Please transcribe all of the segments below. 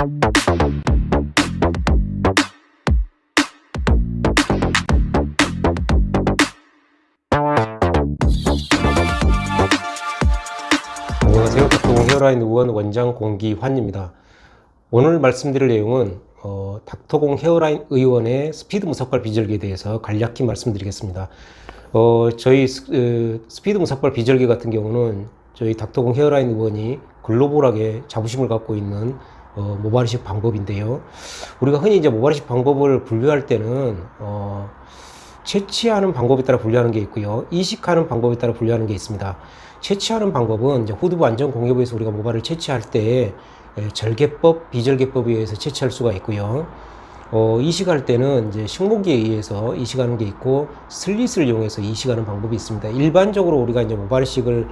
안녕하세요. 닥터공 헤어라인 의원 원장 공기환입니다. 오늘 말씀드릴 내용은 닥터공 헤어라인 의원의 스피드 무삭발 비절개에 대해서 간략히 말씀드리겠습니다. 저희 스피드 무삭발 비절개 같은 경우는 저희 닥터공 헤어라인 의원이 글로벌하게 자부심을 갖고 있는 모발이식 방법인데요. 우리가 흔히 이제 모발이식 방법을 분류할 때는 채취하는 방법에 따라 분류하는 게 있고요. 이식하는 방법에 따라 분류하는 게 있습니다. 채취하는 방법은 이제 후두부 안전공예부에서 우리가 모발을 채취할 때 절개법, 비절개법에 의해서 채취할 수가 있고요. 이식할 때는 이제 식모기에 의해서 이식하는 게 있고 슬릿을 이용해서 이식하는 방법이 있습니다. 일반적으로 우리가 이제 모발이식을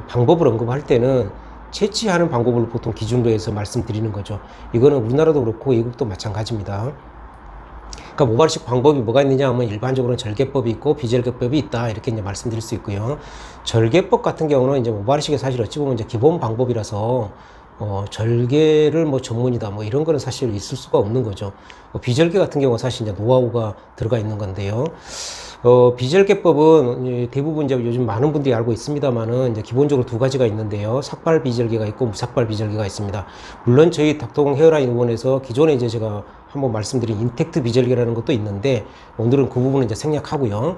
방법을 언급할 때는 채취하는 방법을 보통 기준으로 해서 말씀드리는 거죠. 이거는 우리나라도 그렇고 외국도 마찬가지입니다. 그러니까 모발이식 방법이 뭐가 있느냐 하면 일반적으로는 절개법이 있고 비절개법이 있다 이렇게 이제 말씀드릴 수 있고요. 절개법 같은 경우는 이제 모발이식의 사실 어찌 보면 이제 기본 방법이라서 절개를 뭐 전문이다 뭐 이런 거는 사실 있을 수가 없는 거죠. 비절개 같은 경우는 사실 이제 노하우가 들어가 있는 건데요. 비절개법은 대부분 이제 요즘 많은 분들이 알고 있습니다만은 이제 기본적으로 두 가지가 있는데요. 삭발 비절개가 있고 무삭발 비절개가 있습니다. 물론 저희 닥터공 헤어라인 의원에서 기존에 이제 제가 한번 말씀드린 인텍트 비절개라는 것도 있는데 오늘은 그 부분은 이제 생략하고요.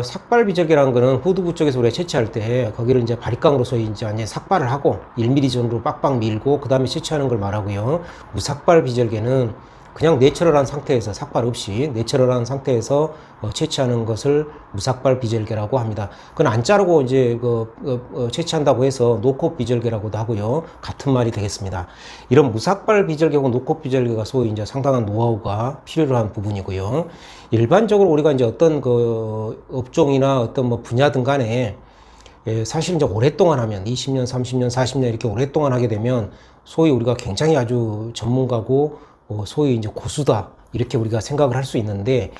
삭발 비절개라는 거는 후두부 쪽에서 우리가 채취할 때 거기를 이제 바리깡으로 소위 이제 삭발을 하고 1mm 전으로 빡빡 밀고 그 다음에 채취하는 걸 말하고요. 무삭발 비절개는 그냥 내추럴한 상태에서 삭발 없이 내추럴한 상태에서 채취하는 것을 무삭발 비절개라고 합니다. 그건 안 자르고 이제 채취한다고 해서 노컷 비절개라고도 하고요. 같은 말이 되겠습니다. 이런 무삭발 비절개하고 노컷 비절개가 소위 이제 상당한 노하우가 필요한 부분이고요. 일반적으로 우리가 이제 어떤 그 업종이나 어떤 뭐 분야든 간에 사실 이제 오랫동안 하면 20년, 30년, 40년 이렇게 오랫동안 하게 되면 소위 우리가 굉장히 아주 전문가고 소위 이제 고수다 이렇게 우리가 생각을 할 수 있는데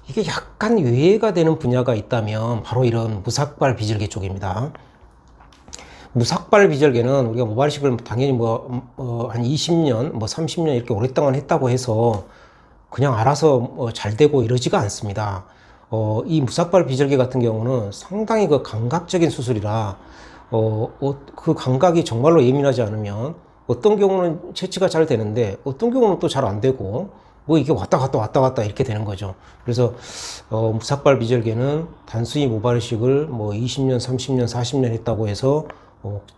이게 약간 외해가 되는 분야가 있다면 바로 이런 무삭발 비절개 쪽입니다. 무삭발 비절개는 우리가 모발이식을 당연히 한 20년, 30년 이렇게 오랫동안 했다고 해서 그냥 알아서 잘 되고 이러지가 않습니다. 이 무삭발 비절개 같은 경우는 상당히 그 감각적인 수술이라 그 감각이 정말로 예민하지 않으면 어떤 경우는 채취가 잘 되는데 어떤 경우는 또 잘 안 되고 뭐 이게 왔다 갔다 이렇게 되는 거죠. 그래서 무삭발 비절개는 단순히 모발이식을 뭐 20년, 30년, 40년 했다고 해서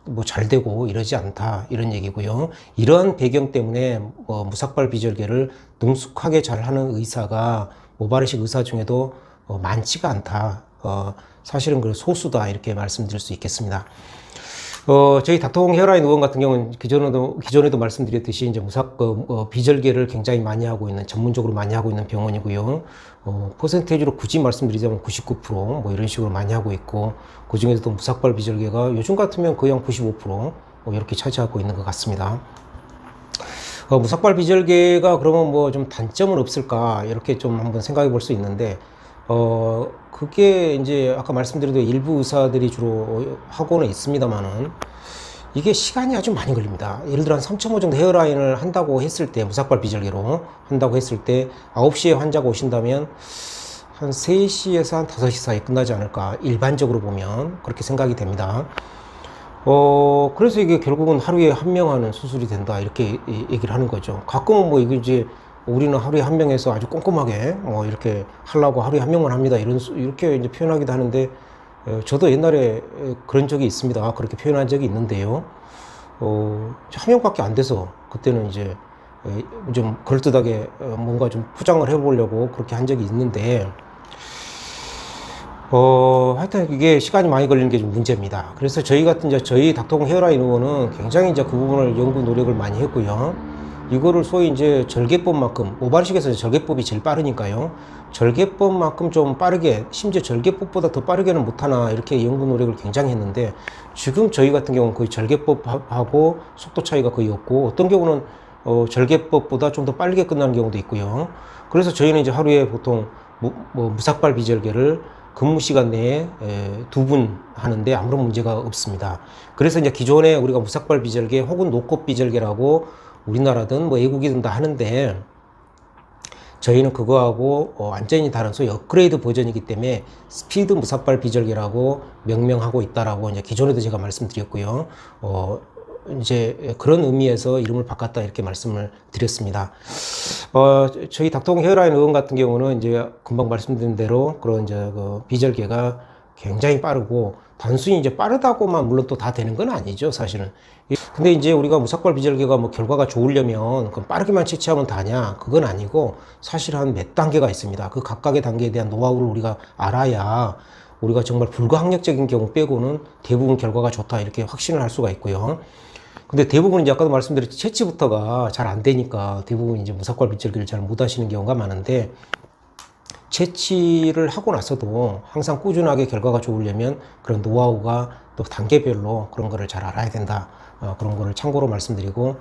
뭐 잘 되고 이러지 않다 이런 얘기고요. 이러한 배경 때문에 무삭발 비절개를 능숙하게 잘 하는 의사가 모발이식 의사 중에도 많지가 않다. 사실은 그 소수다 이렇게 말씀드릴 수 있겠습니다. 저희 닥터공 헤어라인 의원 같은 경우는 기존에도 말씀드렸듯이 이제 비절개를 굉장히 많이 하고 있는, 전문적으로 많이 하고 있는 병원이고요. 퍼센테이지로 굳이 말씀드리자면 99% 뭐 이런 식으로 많이 하고 있고, 그 중에서도 무삭발 비절개가 요즘 같으면 거의 한 95% 이렇게 차지하고 있는 것 같습니다. 무삭발 비절개가 그러면 뭐 좀 단점은 없을까, 이렇게 좀 한번 생각해 볼 수 있는데, 그게 이제 아까 말씀드린 대로 일부 의사들이 주로 하고는 있습니다만은 이게 시간이 아주 많이 걸립니다. 예를 들어 한 3.5 정도 헤어라인을 한다고 했을 때, 무삭발 비절개로 한다고 했을 때 9시에 환자가 오신다면 한 3시에서 한 5시 사이에 끝나지 않을까, 일반적으로 보면 그렇게 생각이 됩니다. 그래서 이게 결국은 하루에 한 명 하는 수술이 된다 이렇게 얘기를 하는 거죠. 가끔은 뭐 이게 이제 우리는 하루에 한 명에서 아주 꼼꼼하게 이렇게 하려고 하루에 한 명만 합니다 이렇게 이제 표현하기도 하는데, 저도 옛날에 그런 적이 있습니다. 그렇게 표현한 적이 있는데요. 한 명밖에 안 돼서 그때는 이제 좀 그럴듯하게 뭔가 좀 포장을 해보려고 그렇게 한 적이 있는데, 하여튼 이게 시간이 많이 걸리는 게 좀 문제입니다. 그래서 저희 닥터공 헤어라인 의원은 굉장히 이제 그 부분을 연구 노력을 많이 했고요. 이거를 소위 이제 절개법만큼, 모발이식에서 절개법이 제일 빠르니까요. 절개법만큼 좀 빠르게, 심지어 절개법보다 더 빠르게는 못하나 이렇게 연구 노력을 굉장히 했는데, 지금 저희 같은 경우는 거의 절개법하고 속도 차이가 거의 없고, 어떤 경우는 절개법보다 좀 더 빠르게 끝나는 경우도 있고요. 그래서 저희는 이제 하루에 보통 무삭발 비절개를 근무 시간 내에 2분 하는데 아무런 문제가 없습니다. 그래서 이제 기존에 우리가 무삭발 비절개 혹은 노컷 비절개라고 우리나라든 뭐 외국이든 다 하는데, 저희는 그거하고 완전히 다른 소위 업그레이드 버전이기 때문에 스피드 무삭발 비절개라고 명명하고 있다라고 이제 기존에도 제가 말씀드렸고요. 이제 그런 의미에서 이름을 바꿨다 이렇게 말씀을 드렸습니다. 저희 닥터공 헤어라인 의원 같은 경우는 이제 금방 말씀드린 대로 그런 이제 그 비절개가 굉장히 빠르고, 단순히 이제 빠르다고만 물론 또 다 되는 건 아니죠, 사실은. 근데 이제 우리가 무삭발 비절개가 뭐 결과가 좋으려면 그럼 빠르게만 채취하면 다냐? 그건 아니고 사실 한 몇 단계가 있습니다. 그 각각의 단계에 대한 노하우를 우리가 알아야 우리가 정말 불가항력적인 경우 빼고는 대부분 결과가 좋다 이렇게 확신을 할 수가 있고요. 근데 대부분 이제 아까도 말씀드렸듯이 채취부터가 잘 안 되니까 대부분 이제 무삭발 비절개를 잘 못 하시는 경우가 많은데, 채취를 하고 나서도 항상 꾸준하게 결과가 좋으려면 그런 노하우가 또 단계별로 그런 거를 잘 알아야 된다. 그런 거를 참고로 말씀드리고,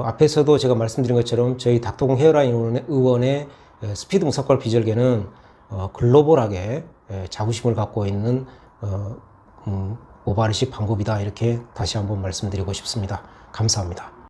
앞에서도 제가 말씀드린 것처럼 저희 닥터공 헤어라인 의원의 스피드 무삭발 비절개는 글로벌하게 자부심을 갖고 있는 모발이식 방법이다 이렇게 다시 한번 말씀드리고 싶습니다. 감사합니다.